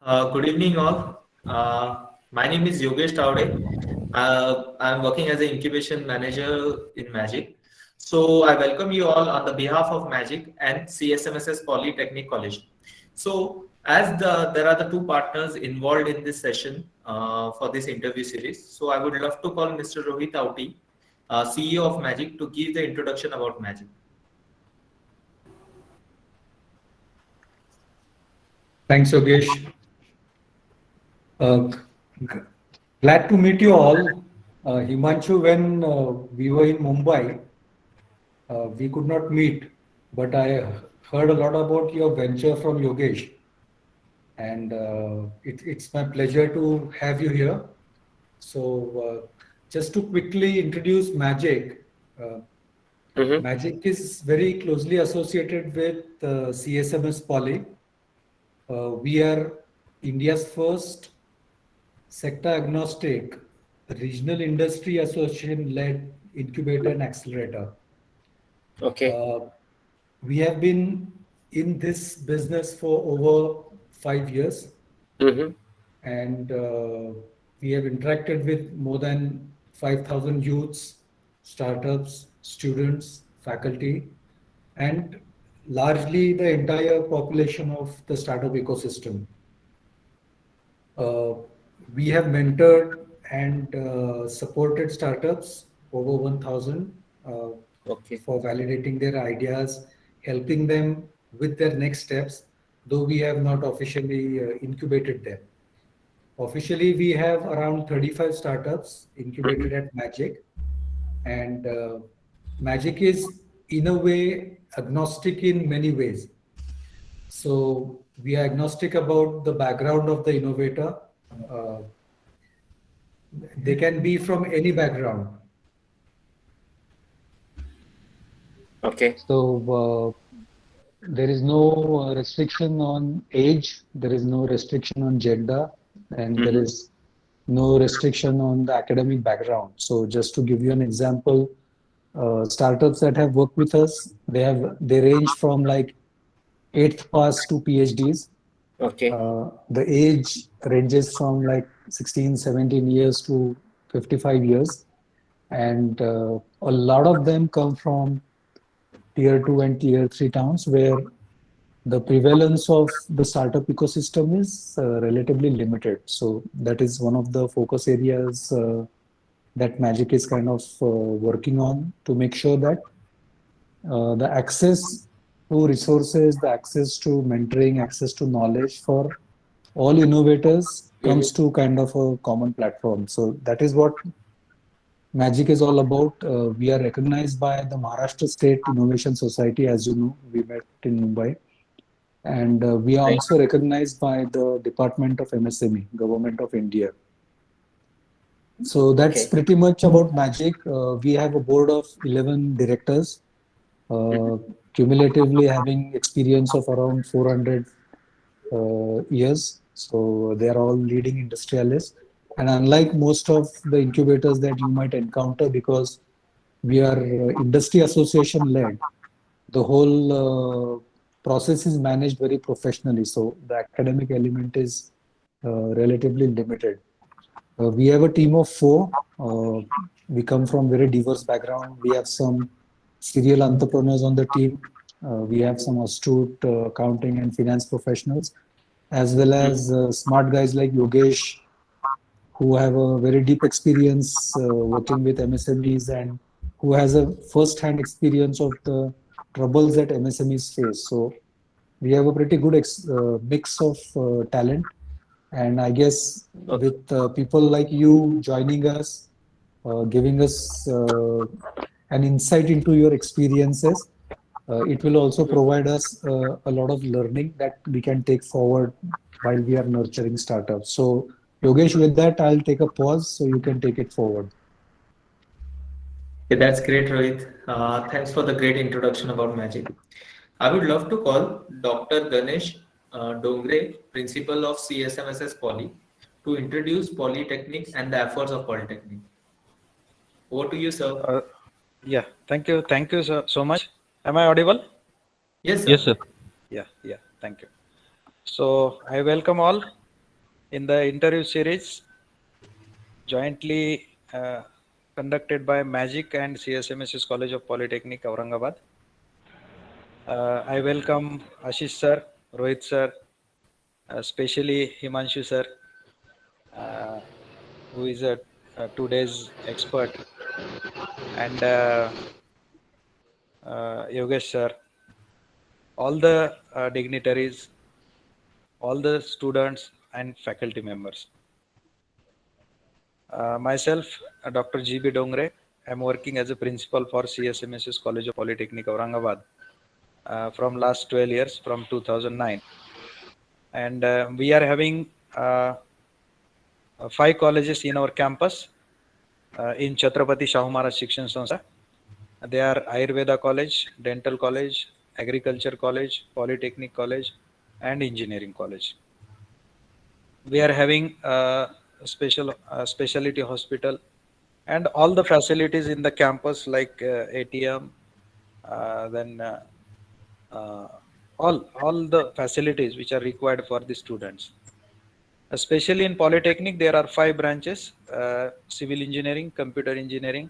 Good evening, all. My name is Yogesh Taude. I'm working as an incubation manager in Magic. So I welcome you all on the behalf of Magic and CSMSS Polytechnic College. So as there are the two partners involved in this session for this interview series, so I would love to call Mr. Rohit Auti, CEO of Magic, to give the introduction about Magic. Thanks, Yogesh. Glad to meet you all. Himanshu, when we were in Mumbai, we could not meet, but I heard a lot about your venture from Yogesh. And it's my pleasure to have you here. So, just to quickly introduce Magic, Magic is very closely associated with CSMS Poly. We are India's first sector agnostic regional industry association led incubator and accelerator. Okay. We have been in this business for over 5 years, and we have interacted with more than 5,000 youths, startups, students, faculty, and largely the entire population of the startup ecosystem. We have mentored and supported startups over 1,000 for validating their ideas, helping them with their next steps, though we have not officially incubated them. Officially, we have around 35 startups incubated at Magic, and Magic is in a way agnostic in many ways. So we are agnostic about the background of the innovator. They can be from any background. Okay. So there is no restriction on age, there is no restriction on gender, and there is no restriction on the academic background. So just to give you an example, startups that have worked with us, they range from like 8th pass to PhDs. Okay. The age ranges from like 16, 17 years to 55 years. And a lot of them come from tier 2 and tier 3 towns where the prevalence of the startup ecosystem is relatively limited. So that is one of the focus areas that Magic is kind of working on to make sure that the access to resources, the access to mentoring, access to knowledge for all innovators comes to kind of a common platform. So that is what Magic is all about. We are recognized by the Maharashtra State Innovation Society, as you know, we met in Mumbai. And we are also recognized by the Department of MSME, Government of India. So that's pretty much about Magic. We have a board of 11 directors, cumulatively having experience of around 400 years. So they are all leading industrialists. And unlike most of the incubators that you might encounter, because we are industry association led, the whole process is managed very professionally. So the academic element is relatively limited. We have a team of 4. We come from very diverse background. We have some serial entrepreneurs on the team. We have some astute accounting and finance professionals, as well as smart guys like Yogesh, who have a very deep experience working with MSMEs and who has a first-hand experience of the troubles that MSMEs face. So we have a pretty good mix of talent. And I guess with people like you joining us, giving us an insight into your experiences, it will also provide us a lot of learning that we can take forward while we are nurturing startups. So Yogesh, with that, I'll take a pause so you can take it forward. Okay, that's great, Rohit. Thanks for the great introduction about Magic. I would love to call Dr. Ganesh Dongre, Principal of CSMSS Poly, to introduce Polytechnic and the efforts of Polytechnic. Over to you, sir. Yeah, thank you. Thank you so much. Am I audible? Yes, sir. Yes, sir. Yeah, thank you. So I welcome all in the interview series jointly conducted by Magic and CSMSS College of Polytechnic, Aurangabad. I welcome Ashish sir, Rohit sir, especially Himanshu sir, who is a today's expert, and Yogesh sir, all the dignitaries, all the students and faculty members. Myself, Dr. G.B. Dongre, I'm working as a principal for CSMSS College of Polytechnic, Aurangabad from last 12 years, from 2009. And we are having 5 colleges in our campus in Chhatrapati Shahu Maharaj Shikshan Sanstha. They are Ayurveda College, Dental College, Agriculture College, Polytechnic College, and Engineering College. We are having a specialty hospital and all the facilities in the campus like ATM, then all the facilities which are required for the students. Especially in Polytechnic, there are 5 branches: civil engineering, computer engineering,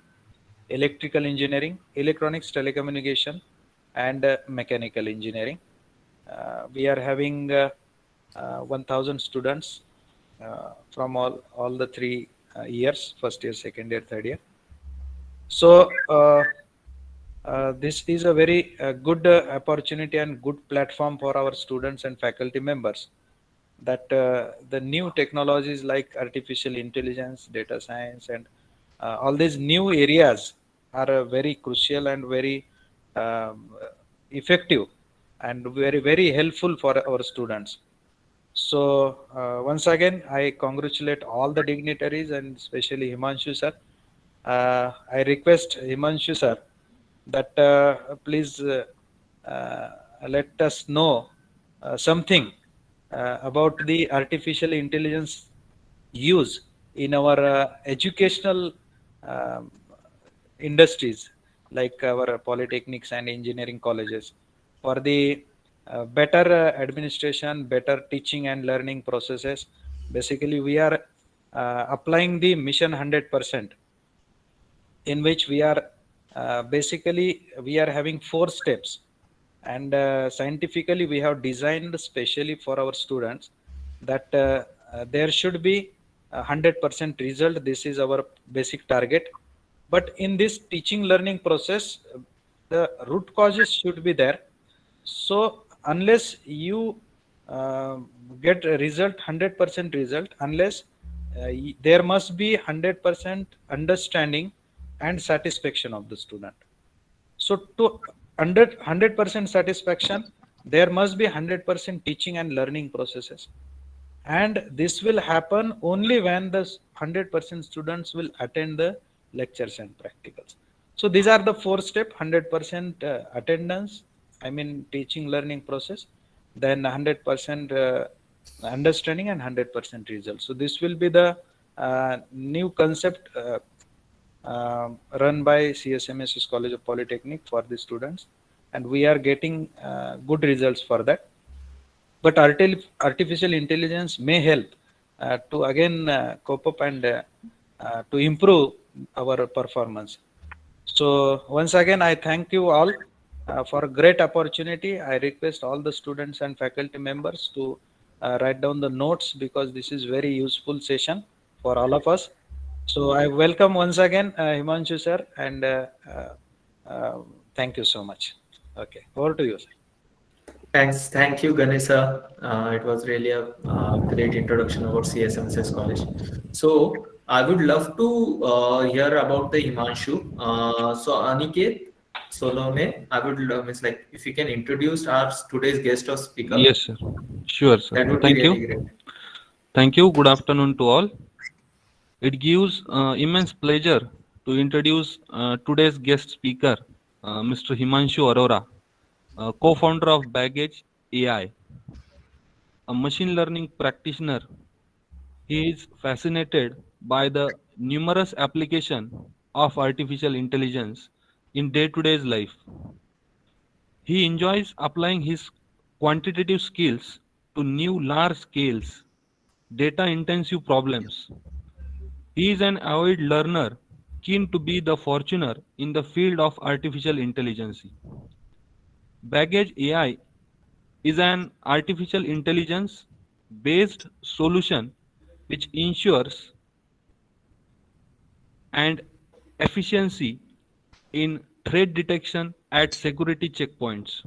electrical engineering, electronics, telecommunication, and mechanical engineering. We are having 1,000 students from all the 3 years, first year, second year, third year. So this is a very good opportunity and good platform for our students and faculty members, that the new technologies like artificial intelligence, data science, and all these new areas are very crucial and very effective and very helpful for our students. So once again, I congratulate all the dignitaries and especially Himanshu sir. I request Himanshu sir that please let us know something about the artificial intelligence use in our educational industries like our polytechnics and engineering colleges, for the better administration, better teaching and learning processes. Basically, we are applying the mission 100%, in which we are basically we are having 4 steps, and scientifically we have designed specially for our students that there should be 100% result. This is our basic target. But in this teaching learning process, the root causes should be there. So unless you get a result, 100% result, unless there must be 100% understanding and satisfaction of the student. So to 100% satisfaction, there must be 100% teaching and learning processes. And this will happen only when the 100% students will attend the lectures and practicals. So these are the 4 steps: 100% attendance, I mean teaching learning process, then 100% understanding, and 100% results. So this will be the new concept run by CSMSS College of Polytechnic for the students, and we are getting good results for that. But artificial intelligence may help to again cope up and to improve our performance. So once again, I thank you all for a great opportunity. I request all the students and faculty members to write down the notes, because this is very useful session for all of us. So I welcome once again Himanshu sir, and thank you so much. Okay, over to you, sir. Thank you, Ganesha. It was really a great introduction about CSMSS College. So I would love to hear about the Himanshu. So Aniket, Solome, I would love, means like if you can introduce our today's guest or speaker. Yes, sir. Sure, sir. That would Thank be you. really great. Thank you. Good afternoon to all. It gives immense pleasure to introduce today's guest speaker, Mr. Himanshu Arora, co-founder of Baggage AI, a machine learning practitioner. He is fascinated by the numerous application of artificial intelligence in day-to-day life. He enjoys applying his quantitative skills to new large scales data-intensive problems. He is an avid learner, keen to be the fortuner in the field of artificial intelligence. Baggage AI is an artificial intelligence based solution which ensures and efficiency in threat detection at security checkpoints.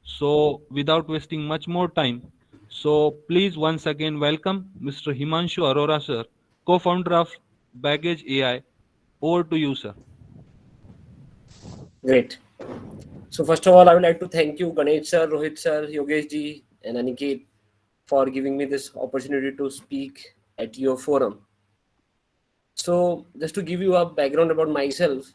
So without wasting much more time, so please once again welcome Mr. Himanshu Arora sir, co-founder of Baggage AI. Over to you, sir. Great. So first of all, I would like to thank you, Ganesh sir, Rohit sir, Yogesh ji, and Aniket for giving me this opportunity to speak at your forum. So just to give you a background about myself,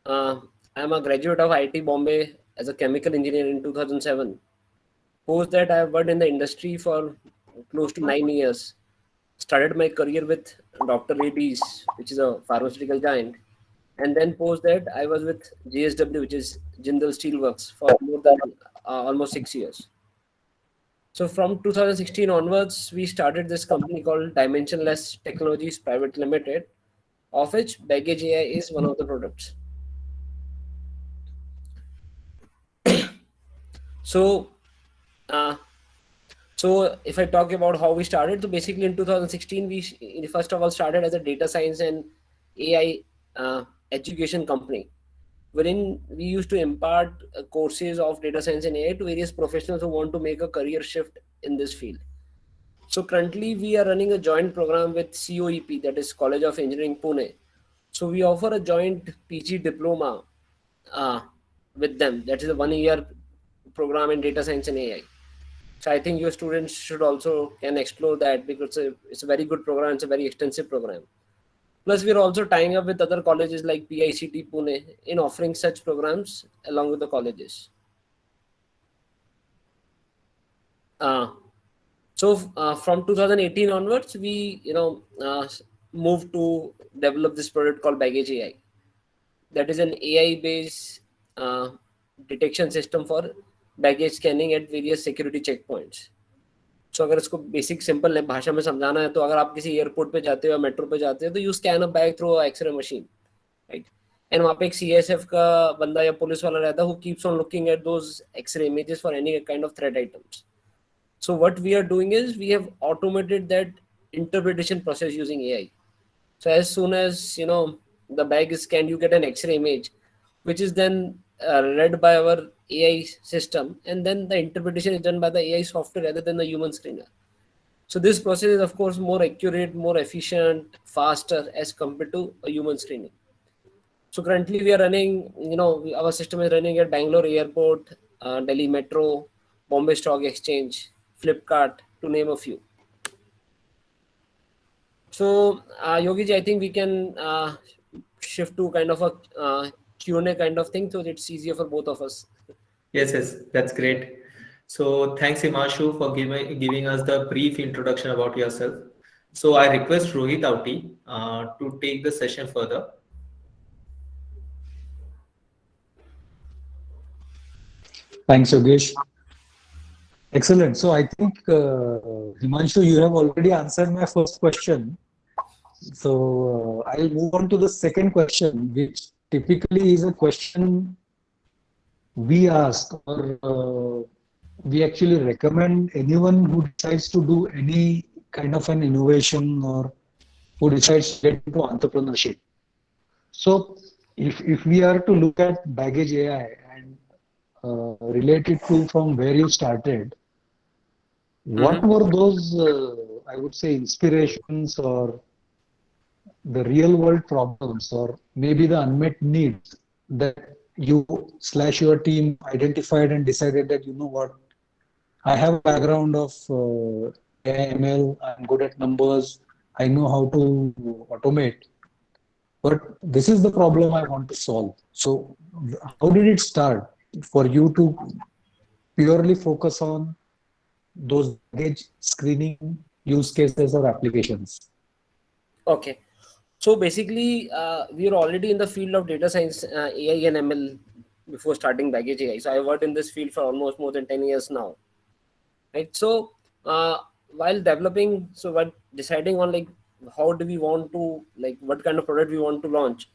I'm a graduate of IIT Bombay as a chemical engineer in 2007. Post that, I have worked in the industry for close to 9 years. Started my career with Dr. Reddy's, which is a pharmaceutical giant. And then post that, I was with JSW, which is Jindal Steelworks, for more than almost 6 years. So from 2016 onwards, we started this company called Dimensionless Technologies Private Limited, of which Baggage AI is one of the products. So if I talk about how we started, so basically in 2016, we first of all started as a data science and AI education company, wherein we used to impart courses of data science and AI to various professionals who want to make a career shift in this field. So currently we are running a joint program with COEP, that is College of Engineering Pune. So we offer a joint PG diploma with them. That is a 1 year program in data science and AI. So I think your students should also can explore that, because it's a very good program. It's a very extensive program. Plus, we are also tying up with other colleges like PICT Pune in offering such programs along with the colleges. So from 2018 onwards, we moved to develop this product called Baggage AI. That is an AI-based detection system for baggage scanning at various security checkpoints. So अगर इसको basic simple भाषा में समझाना है, तो अगर आप किसी एयरपोर्ट पे जाते हो या मेट्रो पे जाते हो, तो you scan a bag through x ray machine, right? And वहाँ पे एक CSF का बंदा या पुलिस वाला रहता है, who keeps on looking at those X-ray images for any kind of threat items. So what we are doing is we have automated that interpretation process using AI. So as soon as the bag is scanned, you get an X-ray image, which is then read by our AI system, and then the interpretation is done by the AI software rather than the human screener. So this process is of course more accurate, more efficient, faster as compared to a human screening. So currently we are running, our system is running at Bangalore Airport, Delhi Metro, Bombay Stock Exchange, Flipkart, to name a few. So Yogi ji, I think we can shift to kind of a Q&A kind of thing, so it's easier for both of us. Yes, that's great. So thanks Himanshu for giving us the brief introduction about yourself. So I request Rohit Auti to take the session further. Thanks, Yogesh. Excellent. So I think, Himanshu, you have already answered my first question. So I'll move on to the second question, which typically is a question we ask, or we actually recommend anyone who decides to do any kind of an innovation or who decides to get into entrepreneurship. So if we are to look at Baggage AI and relate it to from where you started, what were those, I would say, inspirations or the real world problems, or maybe the unmet needs that you/your team identified and decided that, you know what, I have a background of AI/ML, I'm good at numbers, I know how to automate, but this is the problem I want to solve. So how did it start for you to purely focus on those baggage screening use cases or applications? Okay. So basically, we are already in the field of data science, AI and ML before starting Baggage AI. So I worked in this field for almost more than 10 years now. Right. So while developing, so what deciding on like how do we want to, like what kind of product we want to launch.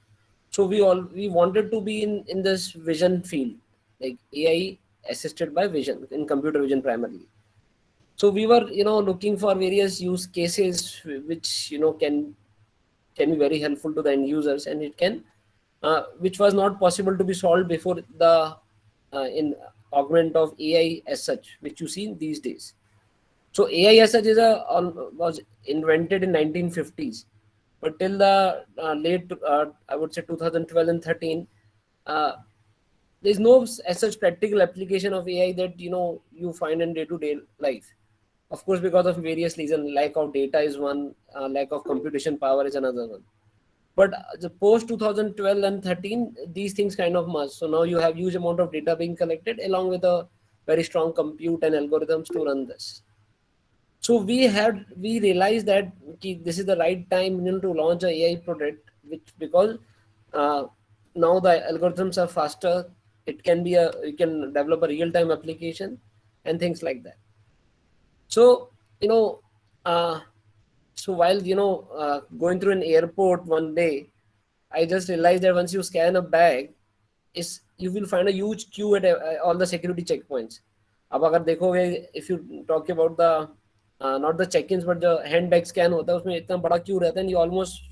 So we wanted to be in this vision field, like AI assisted by vision, in computer vision primarily. So we were looking for various use cases which can be very helpful to the end users, and it can which was not possible to be solved before the in augment of AI as such, which you see these days. So AI as such was invented in 1950s, but till the late I would say 2012 and 13, there's no as such practical application of AI that you find in day-to-day life. Of course, because of various reasons, lack of data is one, lack of computation power is another one. But the post 2012 and 13, these things kind of must. So now you have huge amount of data being collected along with a very strong compute and algorithms to run this. So we realized that this is the right time to launch a AI product, because now the algorithms are faster. It can be you can develop a real-time application and things like that. So so while going through an airport one day, I just realized that once you scan a bag, you will find a huge queue at all the security checkpoints. अब अगर देखोगे, if you talk about the not the check-ins but the handbag scan होता है, उसमें इतना बड़ा queue रहता है, and you almost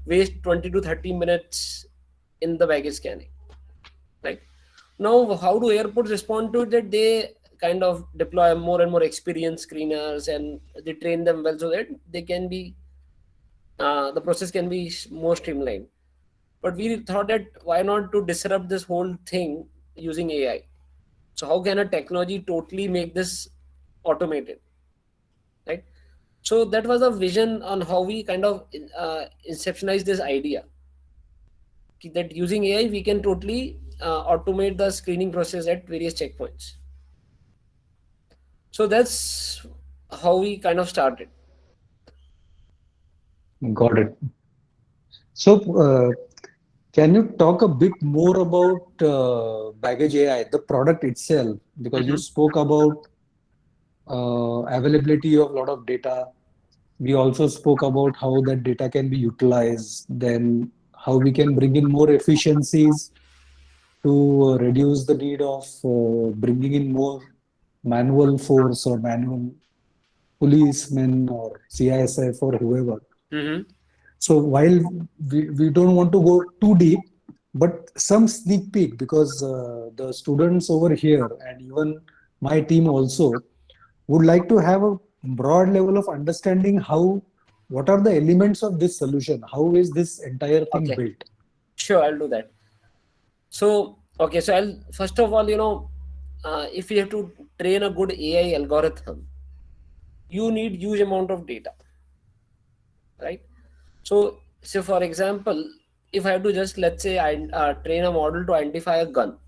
waste 20 to 30 minutes in the baggage scanning. Right now, how do airports respond to it? That they kind of deploy more and more experienced screeners, and they train them well so that they can be the process can be more streamlined. But we thought that why not to disrupt this whole thing using AI? So how can a technology totally make this automated, right? So that was a vision on how we kind of inceptionized this idea that using AI we can totally automate the screening process at various checkpoints. So that's how we kind of started. Got it. So, can you talk a bit more about Baggage AI, the product itself? Because you spoke about availability of a lot of data. We also spoke about how that data can be utilized, then how we can bring in more efficiencies to reduce the need of bringing in more manual force or manual policemen or CISF or whoever. So while we don't want to go too deep, but some sneak peek, because the students over here and even my team also would like to have a broad level of understanding what are the elements of this solution? How is this entire thing built? Sure, I'll do that. So, okay, so I'll first of all, if you have to train a good AI algorithm, you need huge amount of data, right? So for example, if I have to just, let's say, I train a model to identify a gun,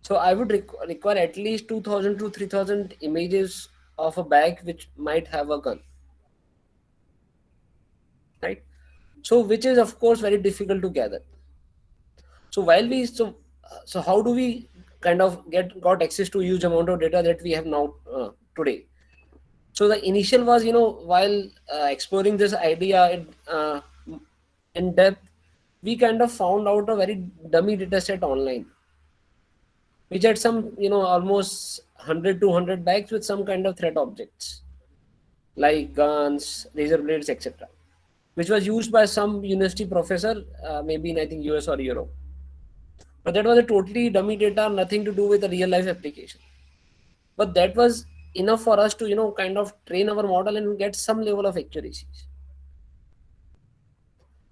so I would require at least 2,000 to 3,000 images of a bag which might have a gun, right? So which is of course very difficult to gather. So while we so how do we kind of got access to huge amount of data that we have now today? So the initial was, while exploring this idea in depth, we kind of found out a very dummy data set online, which had some, almost 100 to 200 bags with some kind of threat objects like guns, razor blades, etc., which was used by some university professor, maybe in, I think, US or Europe. But that was a totally dummy data, nothing to do with a real life application. But that was enough for us to, kind of train our model and get some level of accuracy.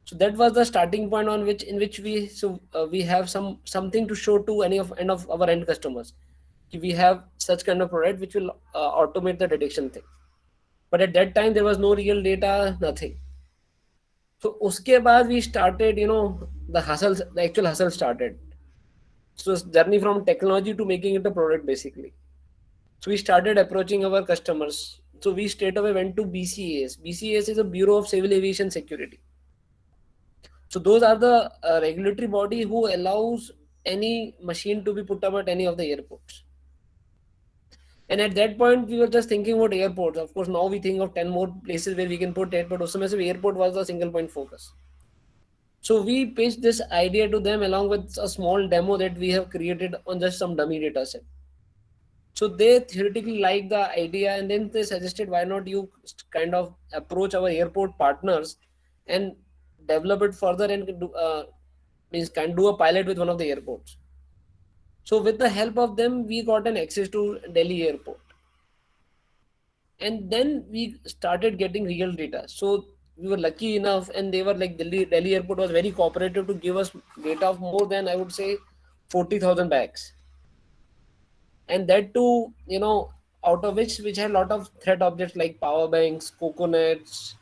So that was the starting point in which we have something to show to any of our end customers. We have such kind of product which will automate the detection thing. But at that time there was no real data, nothing. So uske baad we started, the actual hustle started. So journey from technology to making it a product basically. So we started approaching our customers. So we straight away went to BCAS. BCAS is a Bureau of Civil Aviation Security. So those are the regulatory body who allows any machine to be put up at any of the airports. And at that point, we were just thinking about airports. Of course, now we think of 10 more places where we can put it, but also airport was the single point focus. So we pitched this idea to them along with a small demo that we have created on just some dummy data set. So they theoretically liked the idea, and then they suggested, why not you kind of approach our airport partners and develop it further and can do a pilot with one of the airports. So with the help of them, we got an access to Delhi airport. And then we started getting real data. So we were lucky enough, and they were like, Delhi airport was very cooperative to give us data of more than, I would say, 40,000 bags. And that too, out of which had a lot of threat objects like power banks, coconuts,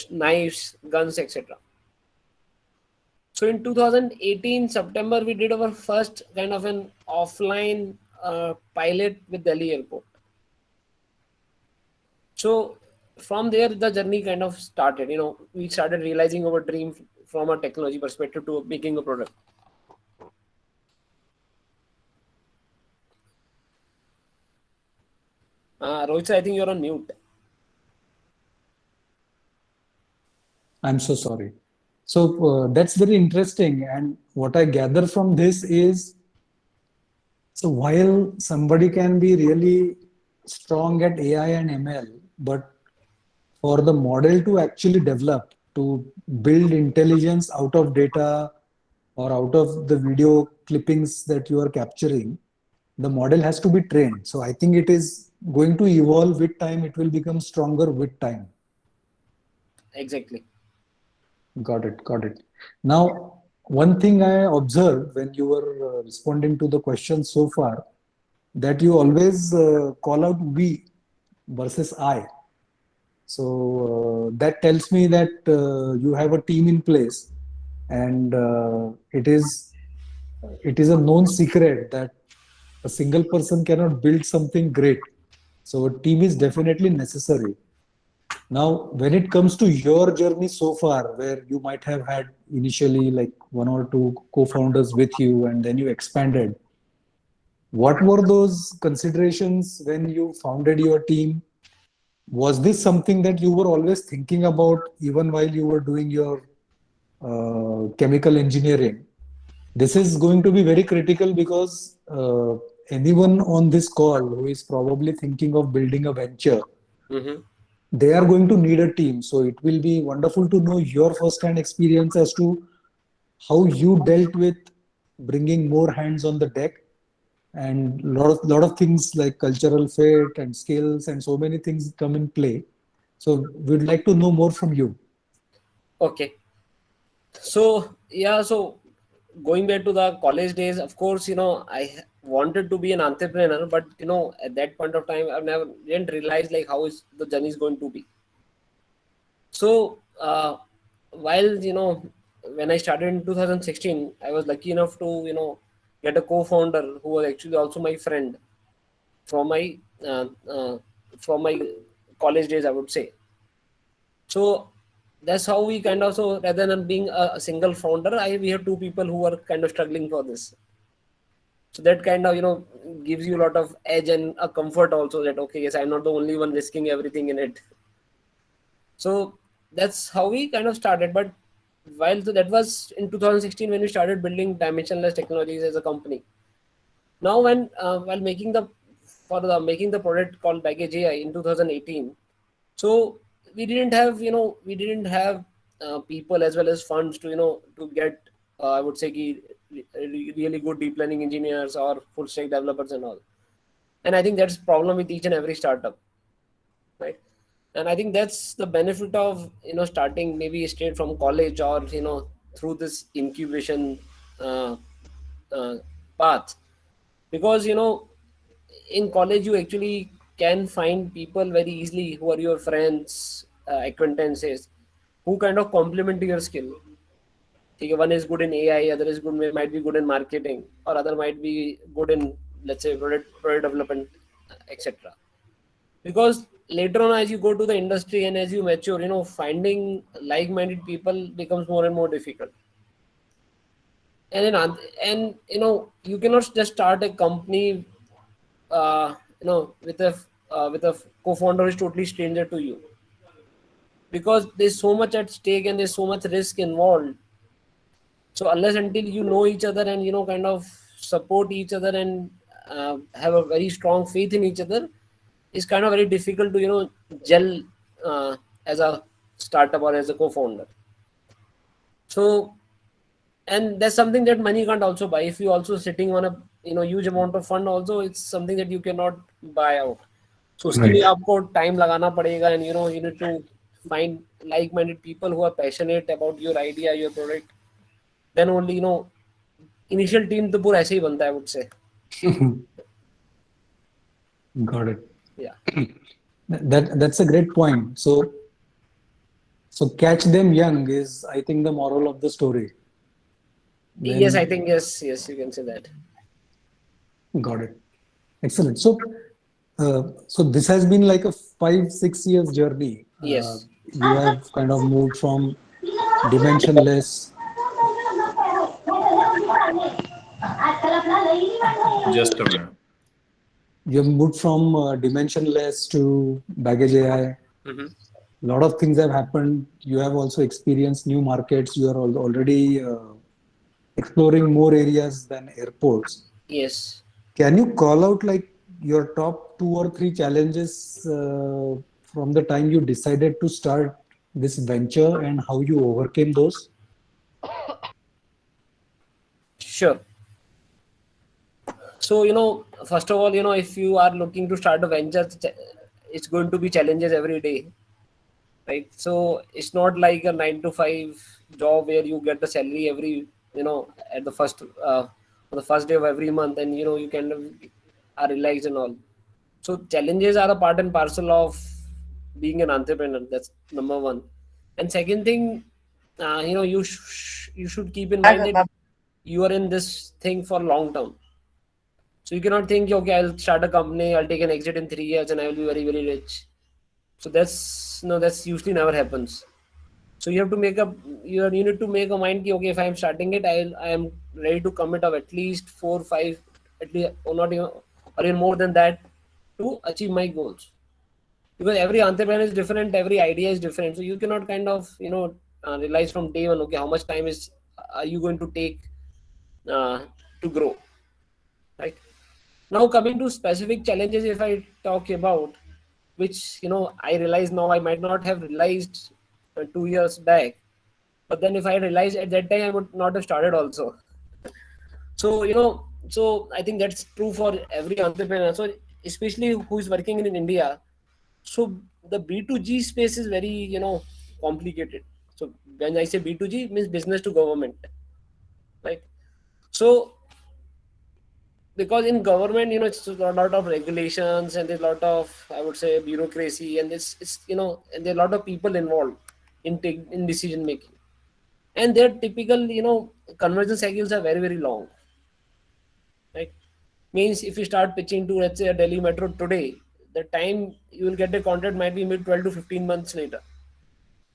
knives, guns, etc. So in 2018 September, we did our first kind of an offline pilot with Delhi airport. So from there, the journey kind of started. We started realizing our dream from a technology perspective to making a product. Rohit, I think you're on mute. I'm so sorry. So that's very interesting. And what I gather from this is, so while somebody can be really strong at AI and ML, but for the model to actually develop, to build intelligence out of data or out of the video clippings that you are capturing, the model has to be trained. So I think it is going to evolve with time. It will become stronger with time. Exactly. Got it. Got it. Now, one thing I observed when you were responding to the questions so far, that you always call out we versus I. So that tells me that you have a team in place, and it is a known secret that a single person cannot build something great. So a team is definitely necessary. Now, when it comes to your journey so far, where you might have had initially like one or two co-founders with you, and then you expanded, what were those considerations when you founded your team? Was this something that you were always thinking about even while you were doing your chemical engineering? This is going to be very critical because anyone on this call who is probably thinking of building a venture, they are going to need a team. So it will be wonderful to know your first-hand experience as to how you dealt with bringing more hands on the deck, and lot of things like cultural fit and skills and so many things come in play. So we'd like to know more from you. Okay. So yeah, so going back to the college days, of course, I wanted to be an entrepreneur, but at that point of time, I didn't realize like how is the journey is going to be. So while when I started in 2016, I was lucky enough to get a co-founder who was actually also my friend from my college days, I would say. So that's how we kind of, so rather than being a single founder, we have two people who are kind of struggling for this. So that kind of gives you a lot of edge and a comfort also, that okay, yes, I'm not the only one risking everything in it. So that's how we kind of started. But that was in 2016 when we started building dimensionless technologies as a company. Now when while making the product called Baggage AI in 2018, so we didn't have people as well as funds to get I would say really good deep learning engineers or full stack developers and all. And I think that's a problem with each and every startup, right? And I think that's the benefit of starting maybe straight from college or through this incubation path, because in college you actually can find people very easily who are your friends, acquaintances, who kind of complement your skill. Okay, one is good in AI, other is good, might be good in marketing, or other might be good in, let's say, product development, etc. Because later on, as you go to the industry and as you mature, finding like-minded people becomes more and more difficult. And you cannot just start a company with a co-founder who is totally stranger to you, because there's so much at stake and there's so much risk involved. So unless until you know each other and kind of support each other and have a very strong faith in each other, it's kind of very difficult to gel as a startup or as a co-founder. So, and that's something that money can't also buy. If you also sitting on a huge amount of fund, also it's something that you cannot buy out. So उसके लिए आपको time लगाना पड़ेगा, and you need to find like-minded people who are passionate about your idea, your product. Then only initial team तो पूरा ऐसे ही बनता है, I would say. Got it. Yeah. That's a great point. So catch them young is, I think, the moral of the story. Yes, I think yes, you can say that. Got it. Excellent. So this has been like a 5-6 years journey. Yes. You have kind of moved from dimensionless. Just a minute. You have moved from dimensionless to Baggage AI. Mhm. A lot of things have happened. You have also experienced new markets. You are already exploring more areas than airports. Yes. Can you call out like your top 2 or 3 challenges from the time you decided to start this venture and how you overcame those? Sure. So, first of all, if you are looking to start a venture, it's going to be challenges every day, right? So it's not like a 9 to 5 job where you get the salary every, at the first day of every month, and you kind of are relaxed and all. So challenges are a part and parcel of being an entrepreneur. That's number one. And second thing, you should keep in mind that you are in this thing for long term. So you cannot think, okay, I'll start a company, I'll take an exit in 3 years, and I will be very, very rich. So that's usually never happens. So you have to make up, you need to make a mind, okay, if I am starting it, I am ready to commit of at least 4, 5, at least, or not even, or even more than that, to achieve my goals. Because every entrepreneur is different, every idea is different. So you cannot kind of, realize from day one, okay, how much time are you going to take to grow, right? Now coming to specific challenges, if I talk about, which I realize now I might not have realized 2 years back, but then if I realized at that time, I would not have started also. So so I think that's true for every entrepreneur. So especially who is working in India. So the B2G space is very complicated. So when I say B2G, it means business to government, right? So because in government, it's a lot of regulations and there's a lot of, I would say, bureaucracy, and it's and there are a lot of people involved in decision making, and their typical conversion cycles are very, very long, right? Means if you start pitching to, let's say, a Delhi Metro today, the time you will get a contract might be maybe 12 to 15 months later.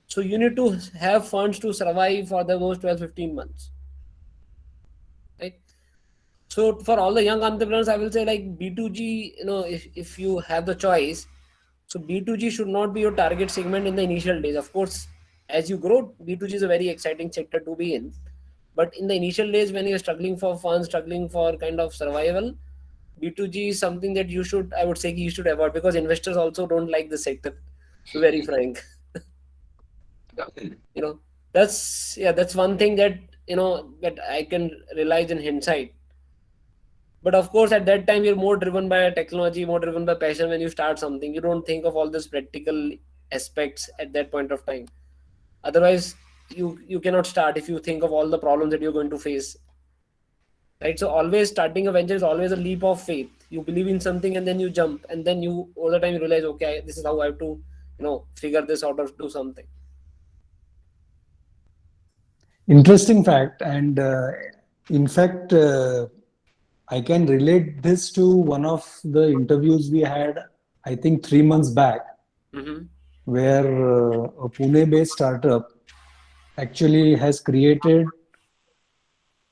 So you need to have funds to survive for those 12-15 months, right? So for all the young entrepreneurs, I will say like B2G, if you have the choice, so B2G should not be your target segment in the initial days. Of course, as you grow, B2G is a very exciting sector to be in. But in the initial days, when you're struggling for funds, struggling for kind of survival, B2G is something that I would say you should avoid, because investors also don't like the sector, to be very frank. That's one thing that, that I can realize in hindsight. But of course, at that time, you're more driven by technology, more driven by passion. When you start something, you don't think of all these practical aspects at that point of time. Otherwise, you cannot start if you think of all the problems that you're going to face, right? So always starting a venture is always a leap of faith. You believe in something and then you jump, and then you all the time you realize, okay, this is how I have to figure this out or do something. Interesting fact. And in fact, I can relate this to one of the interviews we had, I think 3 months back, where a Pune-based startup actually has created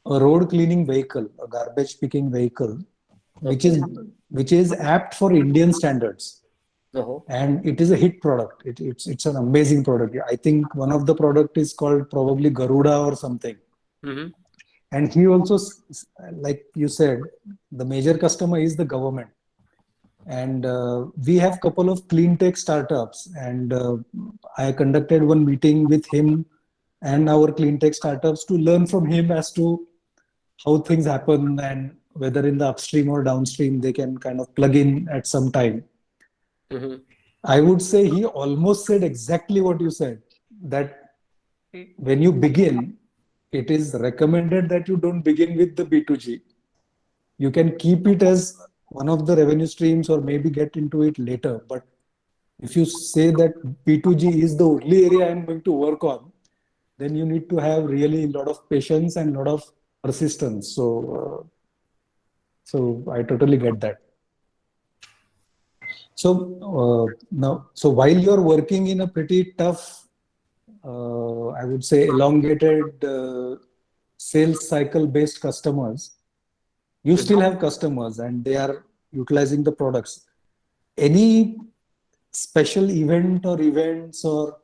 a road cleaning vehicle, a garbage picking vehicle, which is apt for Indian standards, Oh. and it is a hit product. It's an amazing product. I think one of the product is called probably Garuda or something. Mm-hmm. And he also, like you said, the major customer is the government. And we have couple of clean tech startups, and I conducted one meeting with him and our clean tech startups to learn from him as to how things happen and whether in the upstream or downstream they can kind of plug in at some time. Mm-hmm. I would say he almost said exactly what you said, that when you begin, it is recommended that you don't begin with the B2G. You can keep it as one of the revenue streams or maybe get into it later. But if you say that B2G is the only area I'm going to work on, then you need to have really a lot of patience and a lot of persistence. So I totally get that. So while you're working in a pretty tough, I would say elongated sales cycle based customers, you still have customers and they are utilizing the products. Any special event or events or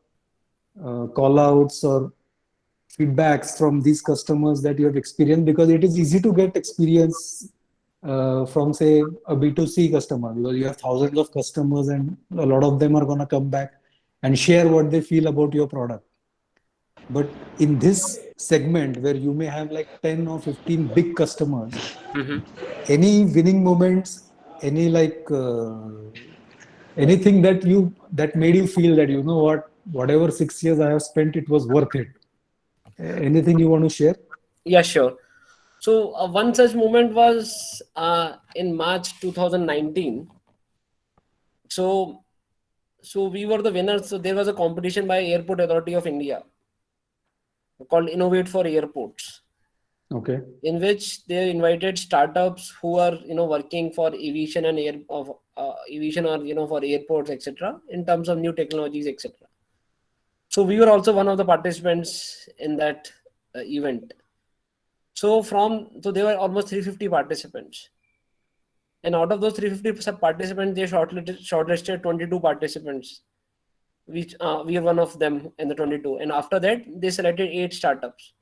call outs or feedbacks from these customers that you have experienced? Because it is easy to get experience from, say, a B2C customer, because you have thousands of customers and a lot of them are going to come back and share what they feel about your product. But in this segment where you may have like 10 or 15 big customers, any winning moments, any like anything that made you feel that, you know what, whatever 6 years I have spent, it was worth it. Anything you want to share? Yeah, sure. So one such moment was in March 2019. So we were the winners. So there was a competition by Airport Authority of India called Innovate for Airports, Okay. in which they invited startups who are working for aviation and aviation, or for airports, etc., in terms of new technologies, etc. So we were also one of the participants in that event. So there were almost 350 participants, and out of those 350 participants, they shortlisted 22 participants, which we are one of them in the 22. And after that, they selected 8 startups.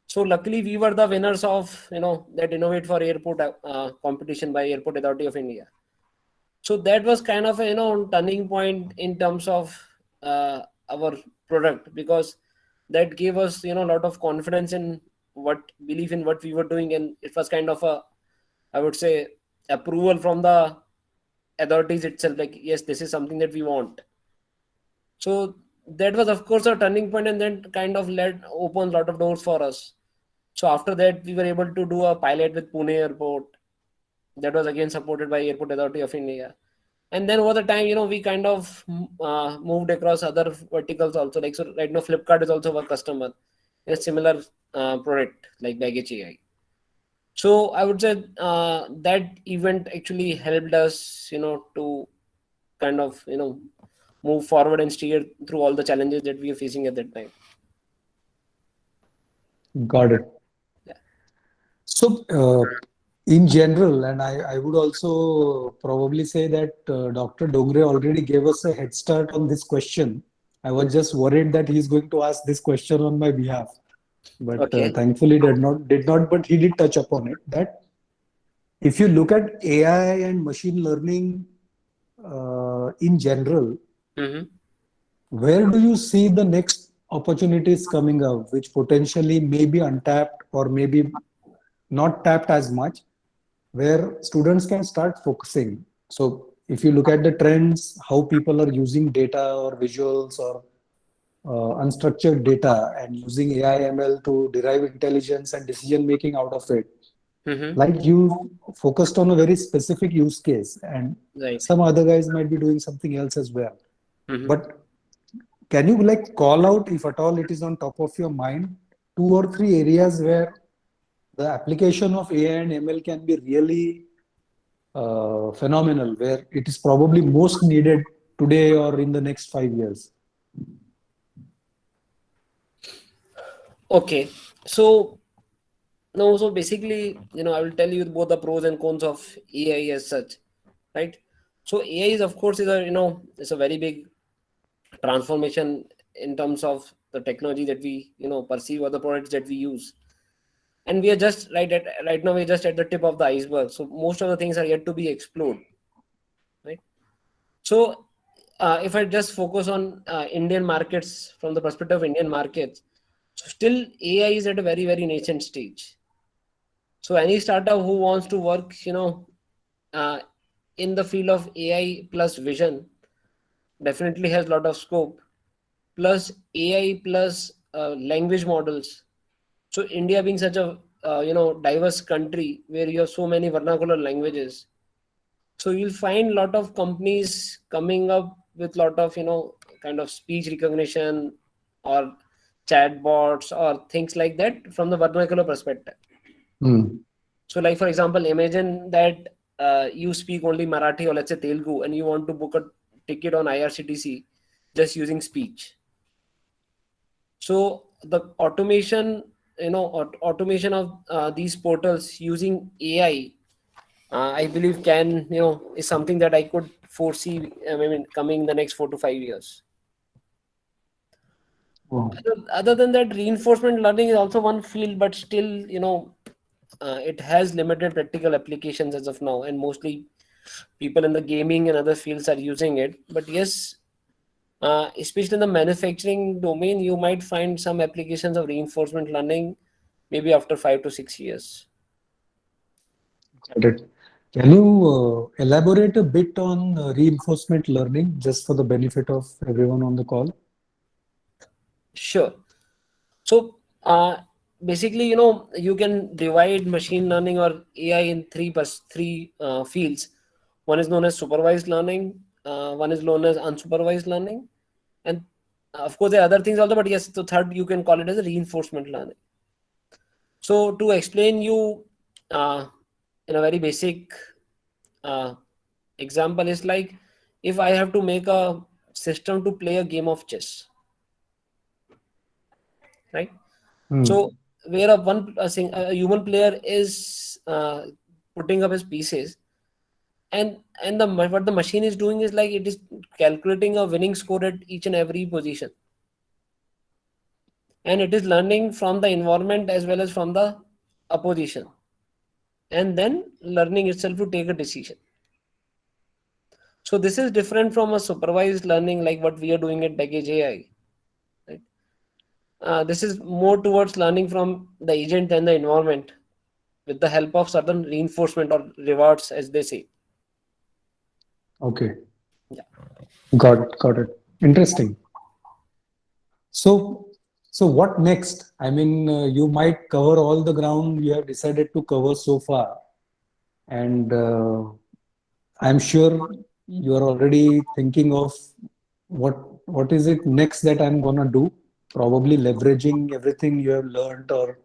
So luckily, we were the winners of that Innovate for Airport competition by Airport Authority of India. So that was kind of a turning point in terms of our product, because that gave us a lot of confidence in belief in what we were doing, and it was kind of a, I would say, approval from the authorities itself, like, yes, this is something that we want. So that was, of course, a turning point, and then kind of open a lot of doors for us. So after that, we were able to do a pilot with Pune Airport. That was again supported by Airport Authority of India. And then over the time, we kind of moved across other verticals also. Like, so right now, Flipkart is also our customer in a similar product like Baggage AI. So I would say that event actually helped us, to kind of, move forward and steer through all the challenges that we are facing at that time. Got it. Yeah. So in general, and I would also probably say that Dr. Dongre already gave us a head start on this question. I was just worried that he's going to ask this question on my behalf, but Okay. thankfully did not, but he did touch upon it, that if you look at AI and machine learning in general, where do you see the next opportunities coming up, which potentially may be untapped or maybe not tapped as much, where students can start focusing? So if you look at the trends, how people are using data or visuals or unstructured data and using AI ML to derive intelligence and decision making out of it, like you focused on a very specific use case, and Right. some other guys might be doing something else as well. But can you like call out, if at all it is on top of your mind, 2 or 3 areas where the application of AI and ML can be really phenomenal, where it is probably most needed today or in the next 5 years? Okay. So No, so basically, I will tell you both the pros and cons of AI as such, right? So AI is, of course, it's a very big transformation in terms of the technology that we, perceive, or the products that we use. And we are just right now, we're just at the tip of the iceberg. So most of the things are yet to be explored, right? So if I just focus on Indian markets from the perspective of Indian markets, so still AI is at a very, very nascent stage. So any startup who wants to work, uh, in the field of AI plus vision definitely has a lot of scope. Plus AI plus language models. So India being such a diverse country where you have so many vernacular languages, so you'll find a lot of companies coming up with lot of kind of speech recognition or chatbots or things like that from the vernacular perspective. Hmm. So, like for example, imagine that you speak only Marathi or let's say Telugu, and you want to book a ticket on IRCTC just using speech. So the automation, automation of these portals using AI, I believe is something that I could foresee. I mean, coming in the next 4 to 5 years. Wow. Other than that, reinforcement learning is also one field, but still, it has limited practical applications as of now, and mostly people in the gaming and other fields are using it. But yes, especially in the manufacturing domain, you might find some applications of reinforcement learning maybe after 5 to 6 years. Got it. Can you elaborate a bit on reinforcement learning just for the benefit of everyone on the call? Sure. So basically, you can divide machine learning or AI in three fields. One is known as supervised learning, one is known as unsupervised learning, and of course there are other things also. But yes, the third you can call it as a reinforcement learning. So to explain you in a very basic example is like if I have to make a system to play a game of chess, right? Hmm. So where a human player is putting up his pieces, and what the machine is doing is like it is calculating a winning score at each and every position, and it is learning from the environment as well as from the opposition, and then learning itself to take a decision. So this is different from a supervised learning like what we are doing at Baggage AI. Right? This is more towards learning from the agent and the environment with the help of certain reinforcement or rewards, as they say. Okay. Yeah. Got it. Interesting. So, so what next? I mean, you might cover all the ground you have decided to cover so far, and I'm sure you are already thinking of what is it next that I'm gonna do? Probably leveraging everything you have learned or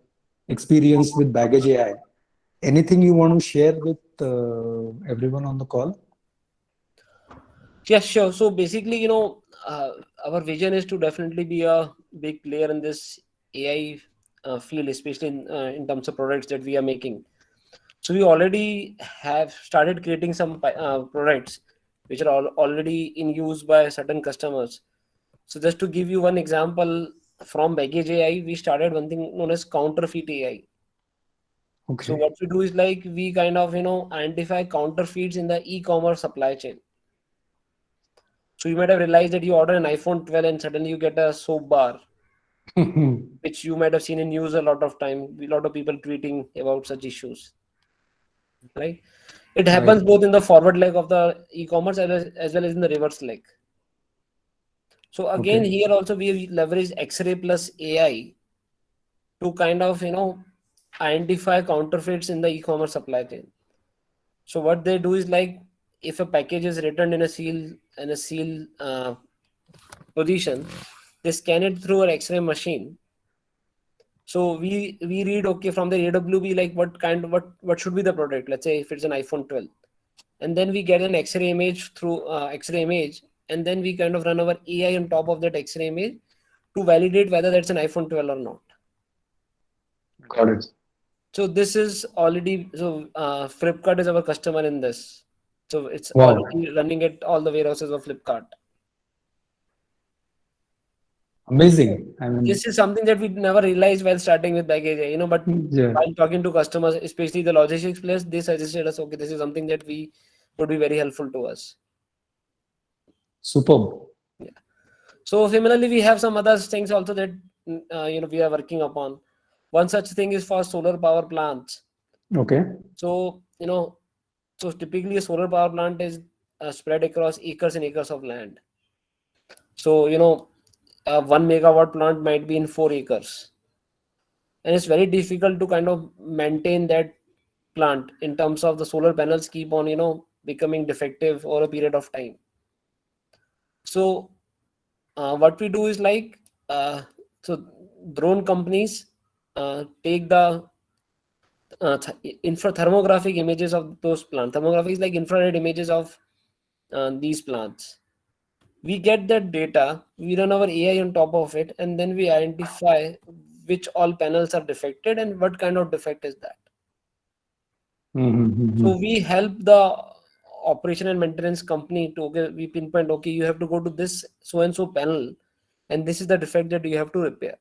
experienced with Baggage AI. Anything you want to share with everyone on the call? Yeah, sure. So basically, our vision is to definitely be a big player in this AI field, especially in terms of products that we are making. So we already have started creating some products which are already in use by certain customers. So just to give you one example, from Baggage AI, we started one thing known as counterfeit AI. So Okay. what we do is like we kind of identify counterfeits in the e-commerce supply chain. So you might have realized that you order an iPhone 12 and suddenly you get a soap bar, which you might have seen in news a lot of time. A lot of people tweeting about such issues, right? It Right. happens both in the forward leg of the e-commerce as well as in the reverse leg. So again, Okay. here also we leverage X-ray plus AI to kind of identify counterfeits in the e-commerce supply chain. So what they do is like if a package is returned in a seal position, they scan it through an X-ray machine. So we read okay from the AWB like what should be the product. Let's say if it's an iPhone 12, and then we get an X-ray image through X-ray image, and then we kind of run our AI on top of that X-ray image to validate whether that's an iPhone 12 or not. Got it. So this is already, so Flipkart is our customer in this. So it's Wow. already running at all the warehouses of Flipkart. Amazing. I mean, This is something that we never realized while starting with Baggage AI, but yeah, while talking to customers, especially the logistics players, they suggested us, okay, this is something that we would be very helpful to us. superb. So similarly, we have some other things also that we are working upon. One such thing is for solar power plants. Okay. So so typically a solar power plant is spread across acres and acres of land. So a 1 megawatt plant might be in 4 acres, and it's very difficult to kind of maintain that plant in terms of the solar panels keep on becoming defective over a period of time. So what we do is like so drone companies take the thermographic images of those plants. Thermographic is like infrared images of these plants. We get that data, we run our AI on top of it, and then we identify which all panels are defected and what kind of defect is that. Mm-hmm. So we help the operation and maintenance company to, okay, we pinpoint, okay, you have to go to this so and so panel, and this is the defect that you have to repair.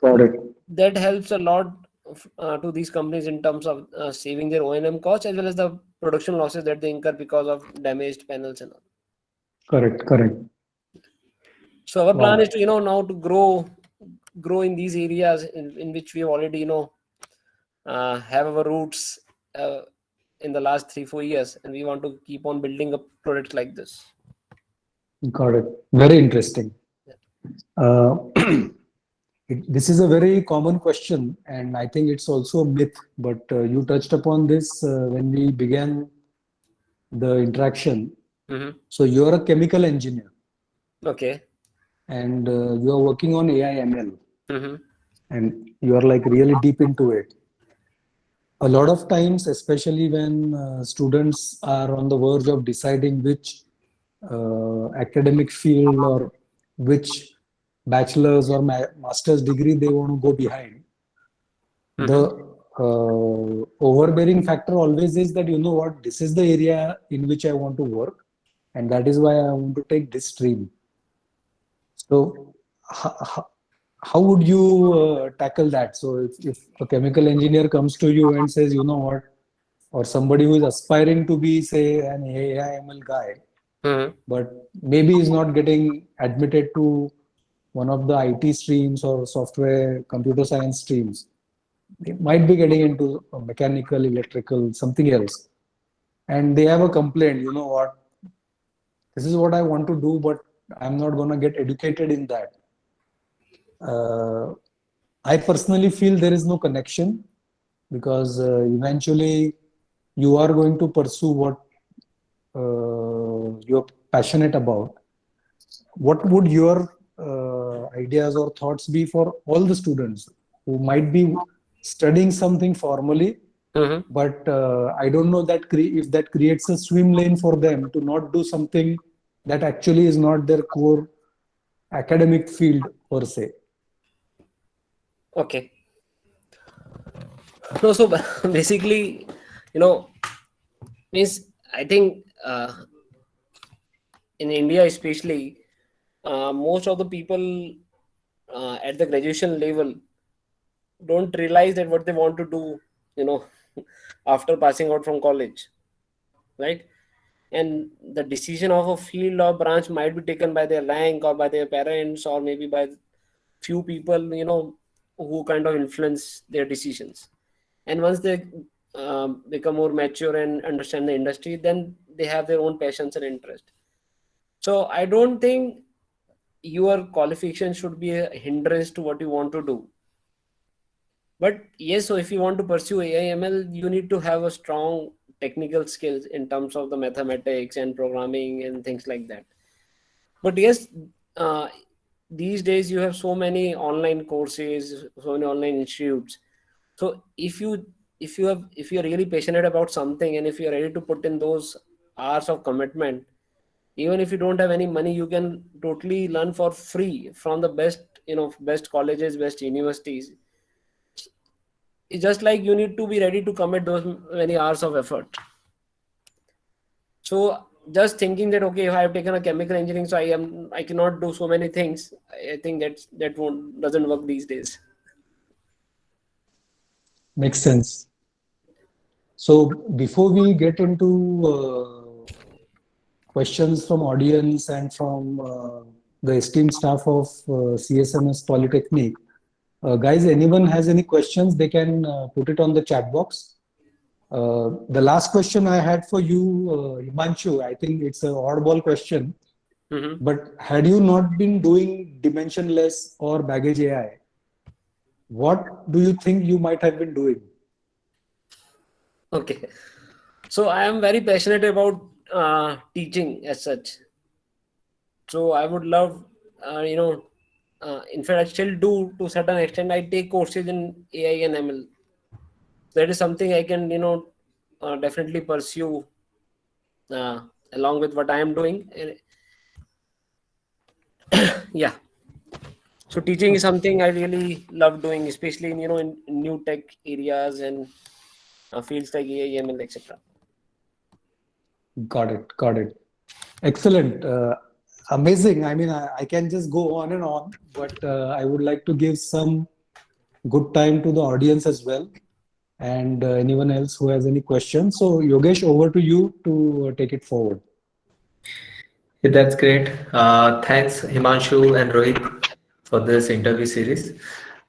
Got it. That helps a lot to these companies in terms of saving their O&M costs as well as the production losses that they incur because of damaged panels and all. Correct. So our plan Wow. is to now to grow in these areas in which we already have our roots in the last 3-4 years, and we want to keep on building up products like this. Got it. Very interesting. This is a very common question, and I think it's also a myth, but you touched upon this when we began the interaction. Mm-hmm. So you're a chemical engineer Okay. and you are working on AI ML, Mm-hmm. and you are like really deep into it. A lot of times, especially when students are on the verge of deciding which academic field or which bachelor's or master's degree they want to go behind, the overbearing factor always is that, you know what, this is the area in which I want to work, and that is why I want to take this stream. So, how would you tackle that? So, if a chemical engineer comes to you and says, you know what, or somebody who is aspiring to be, say, an AI ML guy, Mm-hmm. but maybe is not getting admitted to one of the IT streams or software computer science streams, they might be getting into mechanical, electrical, something else, and they have a complaint, you know what, this is what I want to do, but I'm not going to get educated in that. I personally feel there is no connection, because eventually you are going to pursue what you're passionate about. What would your ideas or thoughts be for all the students who might be studying something formally, Mm-hmm. but I don't know that if that creates a swim lane for them to not do something that actually is not their core academic field per se. Okay. No, so basically, means I think in India especially, most of the people at the graduation level don't realize that what they want to do, after passing out from college, right? And the decision of a field or branch might be taken by their rank or by their parents or maybe by few people, who kind of influence their decisions. And once they become more mature and understand the industry, then they have their own passions and interest. So I don't think your qualification should be a hindrance to what you want to do. But yes, so if you want to pursue AI/ML, you need to have a strong technical skills in terms of the mathematics and programming and things like that. But yes, uh, these days you have so many online courses, so many online institutes. So if you're really passionate about something, and if you're ready to put in those hours of commitment, even if you don't have any money, you can totally learn for free from the best colleges, best universities. It's just like you need to be ready to commit those many hours of effort. So just thinking that okay, if I have taken a chemical engineering, so I cannot do so many things. I think that doesn't work these days. Makes sense. So before we get into questions from audience and from the esteemed staff of CSMS Polytechnic, guys, anyone has any questions, they can put it on the chat box. The last question I had for you, Himanshu, I think it's an oddball question, Mhm. but had you not been doing Dimensionless or Baggage AI, what do you think you might have been doing? Okay. So I am very passionate about teaching as such. So I would love, in fact, I still do to a certain extent. I take courses in AI and ML. That is something I can, definitely pursue along with what I am doing. And yeah. So teaching is something I really love doing, especially in new tech areas and fields like AI, ML, etc. Got it. Got it. Excellent. Amazing. I mean, I can just go on and on, but I would like to give some good time to the audience as well, and anyone else who has any questions. So, Yogesh, over to you to take it forward. Yeah, that's great. Thanks, Himanshu and Rohit, for this interview series.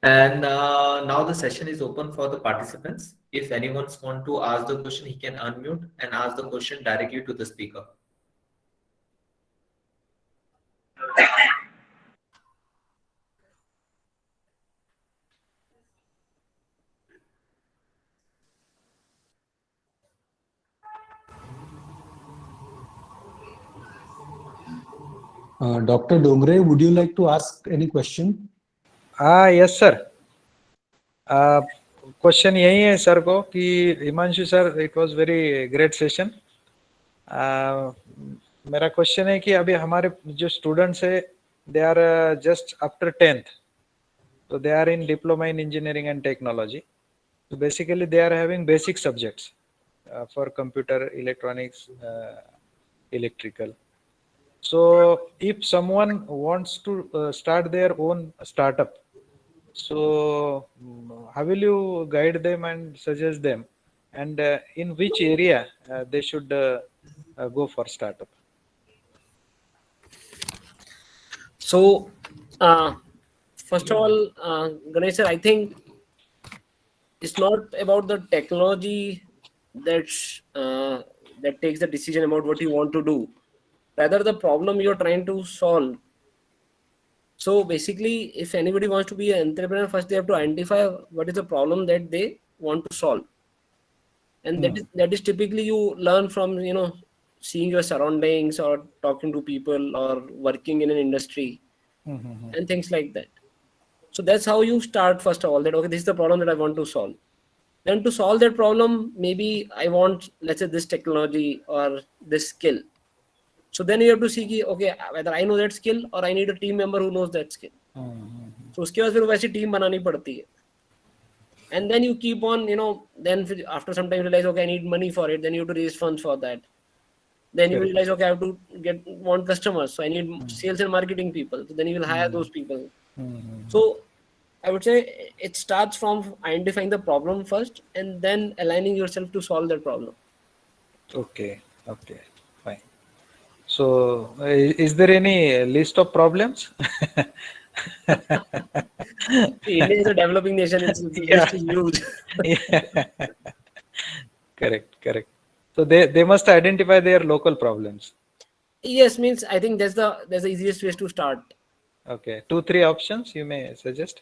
And now the session is open for the participants. If anyone wants to ask the question, he can unmute and ask the question directly to the speaker. Dr. Dongre, would you like to ask any question? Yes, sir. Question यही है sir को कि Himanshu sir, it was very great session. मेरा question है कि अभी हमारे जो स्टूडेंट्स है, they are just after 10th, so they are in diploma in engineering and technology. So basically they are having basic subjects for computer, electronics, electrical. So if someone wants to start their own startup, so how will you guide them and suggest them, and in which area they should go for startup? So, first of all, Ganesh sir, I think it's not about the technology that takes the decision about what you want to do, rather the problem you're trying to solve. So basically, if anybody wants to be an entrepreneur, first they have to identify what is the problem that they want to solve, and that is typically you learn from seeing your surroundings or talking to people or working in an industry and things like that. So that's how you start first of all, that okay, this is the problem that I want to solve. Then to solve that problem, maybe I want, let's say, this technology or this skill. So then you have to see okay, whether I know that skill or I need a team member who knows that skill. So उसके बाद फिर वैसी team बनानी पड़ती है. And then you keep on, then after some time you realize, okay, I need money for it. Then you have to raise funds for that. Then you realize, okay, I have to want customers. So I need sales and marketing people. So then you will hire those people. So I would say it starts from identifying the problem first and then aligning yourself to solve that problem. Okay, fine. So is there any list of problems? India is a developing nation. It's huge. Correct. So they must identify their local problems. Yes, means I think that's the easiest way to start. Okay, 2-3 options you may suggest.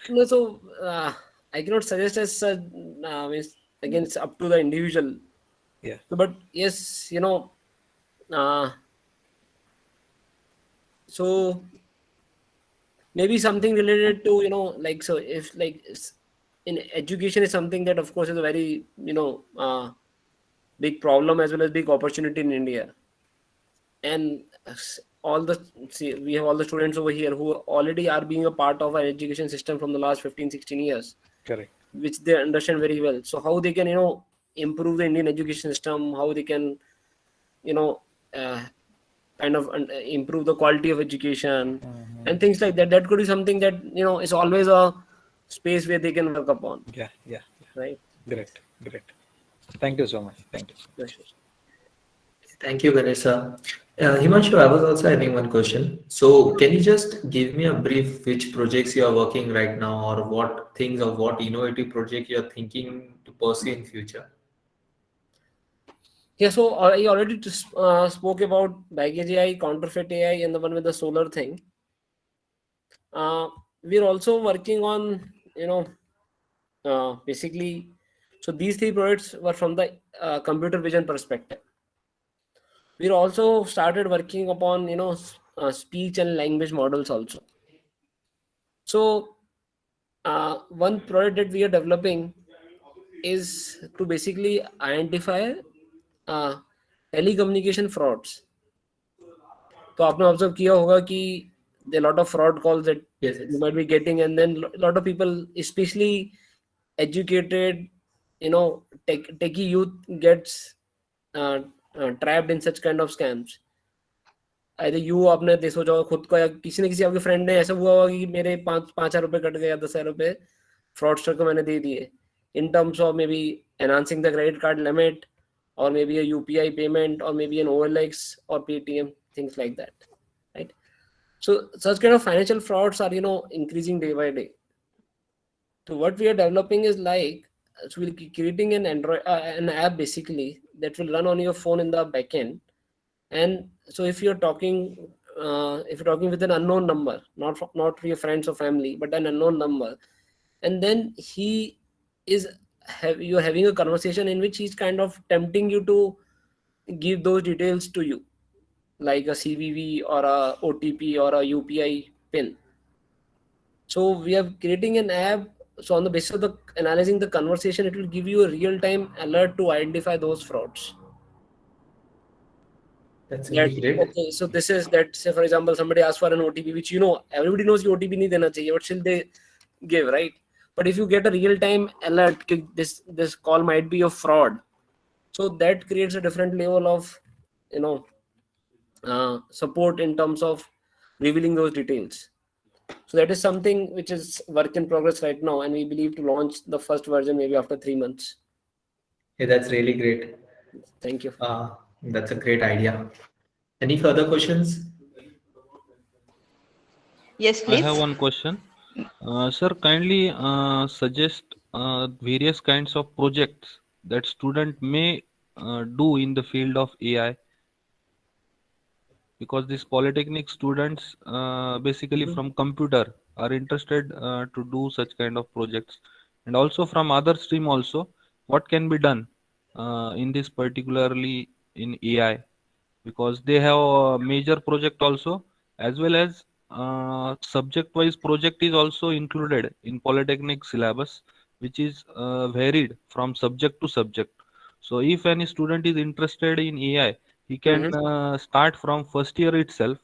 No, so I cannot suggest as such. Means again, it's up to the individual. Yeah. So, but yes, so maybe something related to like, so if like in education is something that of course is a very big problem as well as big opportunity in India, and all the we have all the students over here who already are being a part of our education system from the last 15-16 years, Correct. which they understand very well. So how they can improve the Indian education system, how they can kind of improve the quality of education and things like that. That could be something that is always a space where they can work upon, Yeah. right? Great. Thank you so much. Thank you. Yes. Thank you, Ganesha. Himanshu, I was also having one question. So, can you just give me a brief which projects you are working right now, or what things or what innovative project you are thinking to pursue in future? Yeah, so I already spoke about baggage AI, counterfeit AI, and the one with the solar thing. We're also working on, basically, so these three projects were from the computer vision perspective. We also started working upon, speech and language models also. So one product that we are developing is to basically identify telecommunication frauds. तो आपने observe किया होगा कि there are a lot of fraud calls that Yes. you might be getting, and then a lot of people, especially educated, techie youth, gets trapped in such kind of scams. Either you आपने दे सोचा होगा खुद को, या किसी ने किसी आपके फ्रेंड ने ऐसा हुआ होगा कि मेरे 5,000 रुपए कट गए या 10,000 रुपए फ्रॉडस्टर को मैंने दे दिए, in terms of maybe enhancing the credit card limit, or maybe a UPI payment, or maybe an OLX or Paytm, things like that, right? So such kind of financial frauds are increasing day by day. So what we are developing is so we're creating an Android an app basically that will run on your phone in the backend. And so if you're talking with an unknown number, not for your friends or family, but an unknown number, and then you're having a conversation in which he's kind of tempting you to give those details to you, like a CVV or a OTP or a UPI pin. So we are creating an app. So on the basis of analyzing the conversation, it will give you a real-time alert to identify those frauds. That's really great. Okay, so this is that. Say for example, somebody asks for an OTP, which everybody knows you OTP nahi dena chahiye, but still they give, right? But if you get a real-time alert, this call might be a fraud, so that creates a different level of support in terms of revealing those details. So that is something which is work in progress right now, and we believe to launch the first version maybe after 3 months. Yeah, that's really great. Thank you. That's a great idea. Any further questions? Yes, I please. have one question. Sir, kindly suggest various kinds of projects that student may do in the field of AI, because these polytechnic students basically from computer are interested to do such kind of projects, and also from other stream also, what can be done in this particularly in AI, because they have a major project also, as well as subject wise project is also included in polytechnic syllabus, which is varied from subject to subject. So if any student is interested in AI, he can start from first year itself.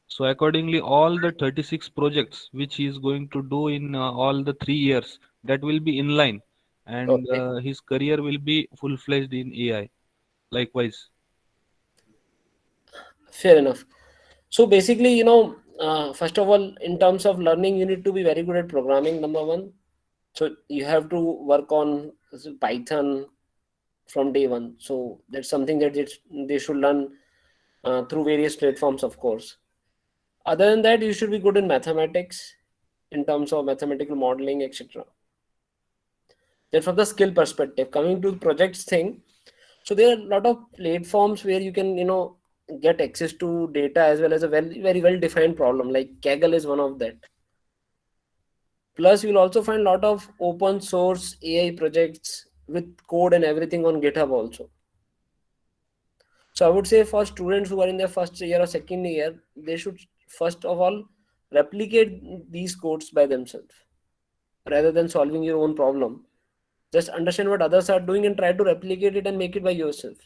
So accordingly, all the 36 projects which he is going to do in all the 3 years, that will be in line, and Okay. his career will be full fledged in AI. Likewise. Fair enough. So basically, first of all, in terms of learning, you need to be very good at programming, number one. So you have to work on Python from day one. So that's something that they should learn through various platforms, of course. Other than that, you should be good in mathematics, in terms of mathematical modeling, etc. Then from the skill perspective, coming to the projects thing, so there are a lot of platforms where you can get access to data as well as a very, very well defined problem, like Kaggle is one of that. Plus you'll also find a lot of open source AI projects with code and everything on GitHub also. So I would say for students who are in their first year or second year, they should first of all replicate these codes by themselves rather than solving your own problem. Just understand what others are doing and try to replicate it and make it by yourself.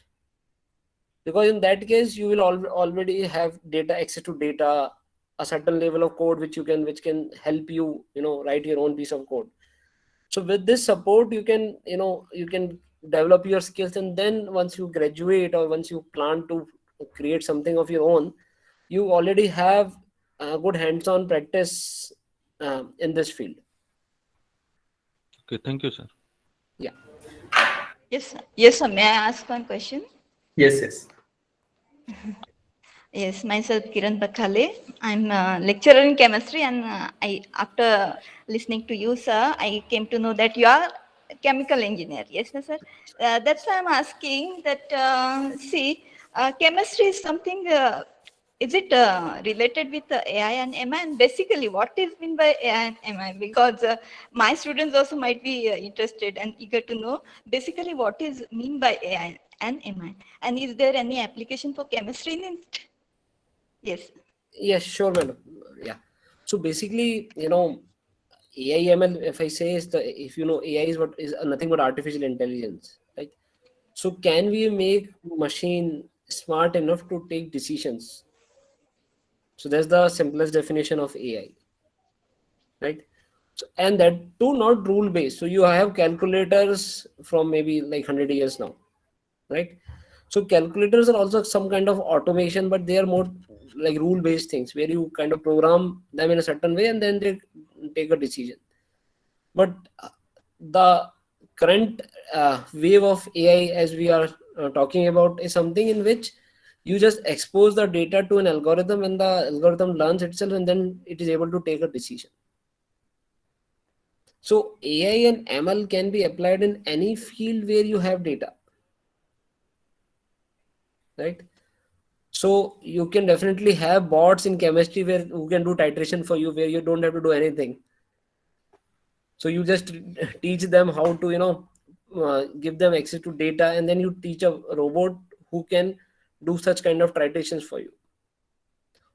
because in that case you will already have data, access to data, a certain level of code which can help you, write your own piece of code. So with this support, you can develop your skills, and then once you graduate or once you plan to create something of your own, you already have a good hands-on practice in this field. Okay, thank you, sir. Yeah. Yes, sir. Yes, sir. May I ask one question? Yes. Yes, myself Kiran Bakhale. I'm a lecturer in chemistry, and after listening to you, sir, I came to know that you are a chemical engineer. Yes, sir. That's why I'm asking that. Chemistry is something. Is it related with AI and MI? And basically, what is meant by AI and MI? Because my students also might be interested and eager to know basically what is mean by AI and MI, and is there any application for chemistry in it? Yes. Yes, sure, madam. Yeah. So basically, AI ML, if I say, if AI is nothing but artificial intelligence, right? So can we make machine smart enough to take decisions? So that's the simplest definition of AI, right? So, and that too not rule based. So you have calculators from maybe like 100 years now, right? So calculators are also some kind of automation, but they are more like rule based things where you kind of program them in a certain way and then they take a decision. But the current wave of AI, as we are talking about, is something in which you just expose the data to an algorithm and the algorithm learns itself and then it is able to take a decision. So AI and ML can be applied in any field where you have data, right? So you can definitely have bots in chemistry who can do titration for you, where you don't have to do anything. So you just teach them how to give them access to data, and then you teach a robot who can do such kind of titrations for you.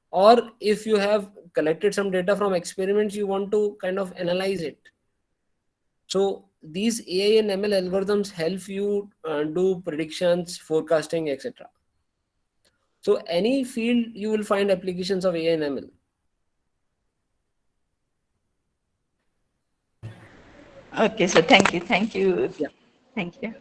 Or if you have collected some data from experiments, you want to kind of analyze it. So these AI and ML algorithms help you do predictions, forecasting, etc. So any field you will find applications of AI and ML. Okay, so thank you. Yeah. Thank you.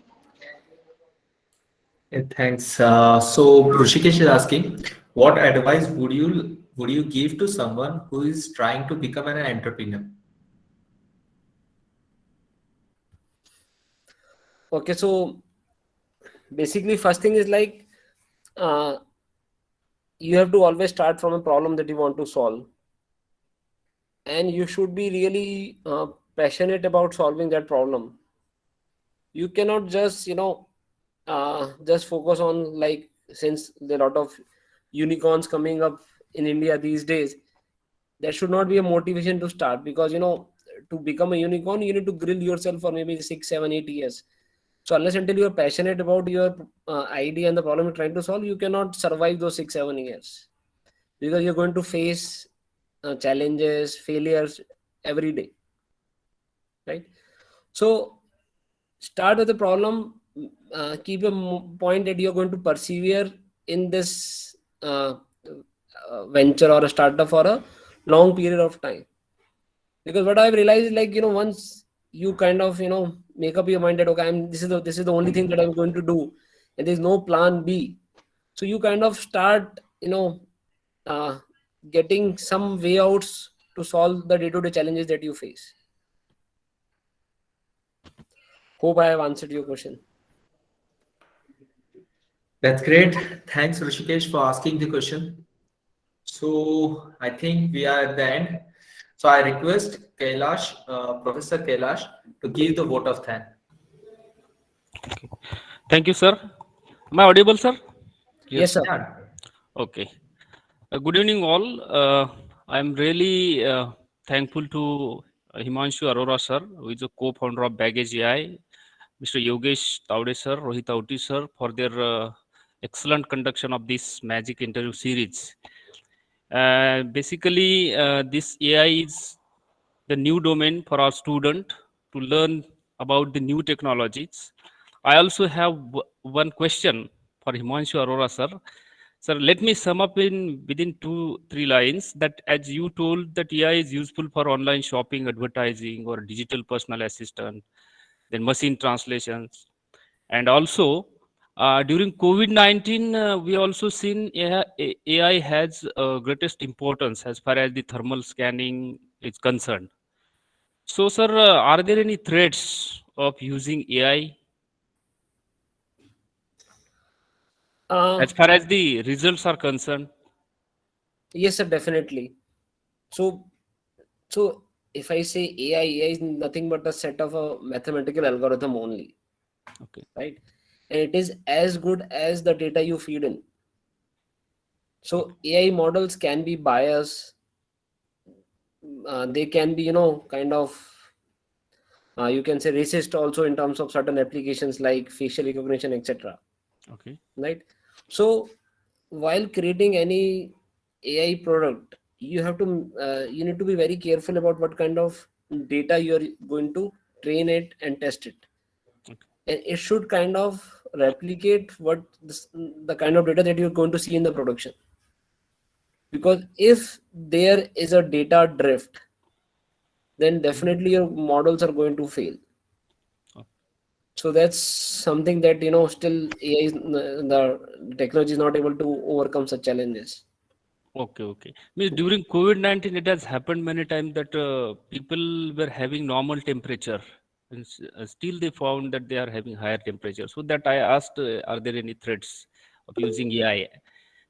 Thanks. So Rushikesh is asking, what advice would you give to someone who is trying to become an entrepreneur? Okay, so basically first thing is like you have to always start from a problem that you want to solve, and you should be really passionate about solving that problem. You cannot just just focus on, like, since there are a lot of unicorns coming up in India these days, that should not be a motivation to start, because to become a unicorn you need to grill yourself for maybe 6, 7, 8 years. So unless until you are passionate about your idea and the problem you're trying to solve, you cannot survive those 6, 7 years, because you're going to face challenges, failures every day, right? So start with the problem, keep a point that you're going to persevere in this venture or a startup for a long period of time. Because what I've realized is, like, once you kind of make up your mind that, okay, this is the only thing that I'm going to do, and there's no plan B, so you kind of start getting some way outs to solve the day-to-day challenges that you face. Hope I have answered your question. That's great. Thanks, Rushikesh, for asking the question. So I think we are at the end. So I request Kailash, Professor Kailash, to give the vote of thanks. Thank you, sir. Am I audible, sir? Yes, sir. Yeah. Okay. Good evening, all. I'm really thankful to Himanshu Arora, sir, who is the co-founder of Baggage AI, Mr. Yogesh Taude, sir, Rohit Auti, sir, for their excellent conduction of this Magic interview series. Basically, this AI is the new domain for our student to learn about the new technologies. I also have one question for Himanshu Arora, sir. Sir, let me sum up in within 2-3 lines that as you told that AI is useful for online shopping, advertising, or digital personal assistant, then machine translations, and also during COVID-19, we also seen AI has greatest importance as far as the thermal scanning is concerned. So, sir, are there any threats of using AI as far as the results are concerned? Yes, sir, definitely. So if I say AI is nothing but a set of a mathematical algorithm only, Okay. right? And it is as good as the data you feed in. So AI models can be biased. They can be, kind of, you can say racist also in terms of certain applications like facial recognition, etc. Okay. Right? So while creating any AI product, you need to be very careful about what kind of data you are going to train it and test it. Okay. And it should kind of replicate the kind of data that you're going to see in the production. Because if there is a data drift, then definitely your models are going to fail. So that's something that still AI the technology is not able to overcome such challenges. Okay. Means during COVID-19, it has happened many times that people were having normal temperature, and still they found that they are having higher temperature. So that I asked, are there any threats of using AI?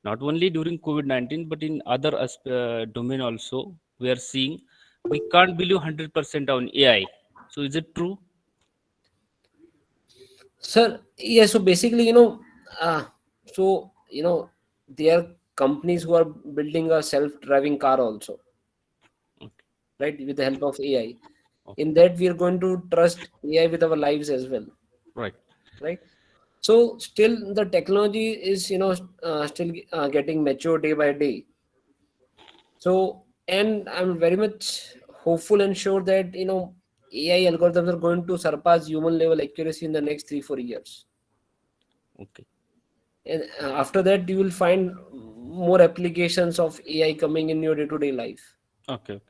Not only during COVID-19, but in other domain also, we are seeing we can't believe 100% on AI. So is it true? Sir, yeah, so basically, there are companies who are building a self-driving car also, Okay. right, with the help of AI. Okay. In that, we are going to trust AI with our lives as well, Right. right? So still the technology is, still getting mature day by day. So, and I'm very much hopeful and sure that, AI algorithms are going to surpass human level accuracy in the next 3-4 years. Okay. And after that, you will find more applications of AI coming in your day-to-day life, Okay.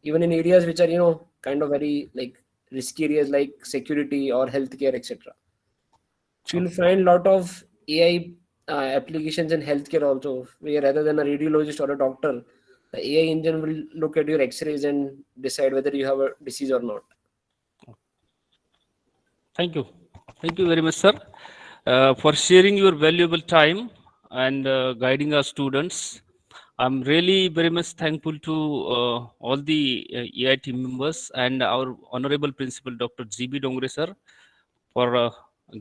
even in areas which are, kind of very like risky areas like security or healthcare, etc. So you'll find a lot of AI applications in healthcare also, where rather than a radiologist or a doctor, the AI engine will look at your X-rays and decide whether you have a disease or not. Thank you. Thank you very much, sir, for sharing your valuable time and guiding our students. I'm really very much thankful to all the AI team members and our honorable principal, Dr. G.B. Dongre, sir, for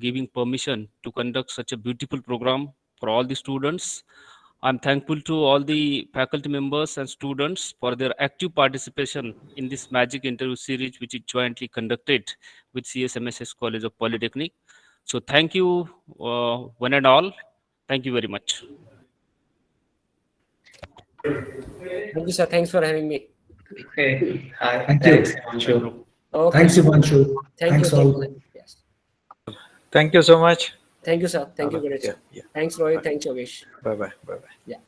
giving permission to conduct such a beautiful program for all the students. I'm thankful to all the faculty members and students for their active participation in this Magic Interview series, which is jointly conducted with CSMSS College of Polytechnic. So thank you, one and all. Thank you very much. Thank you, sir. Thanks for having me. Okay. Hi. Thank Thanks, you. Himanshu. Okay. Thanks, Himanshu. Thank you. Thanks all. Yes. Thank you so much. Thank you, sir. Thank you, Hello. Ganesh. Yeah. Thanks, Roy. Thanks, Yogesh. Bye bye. Yeah.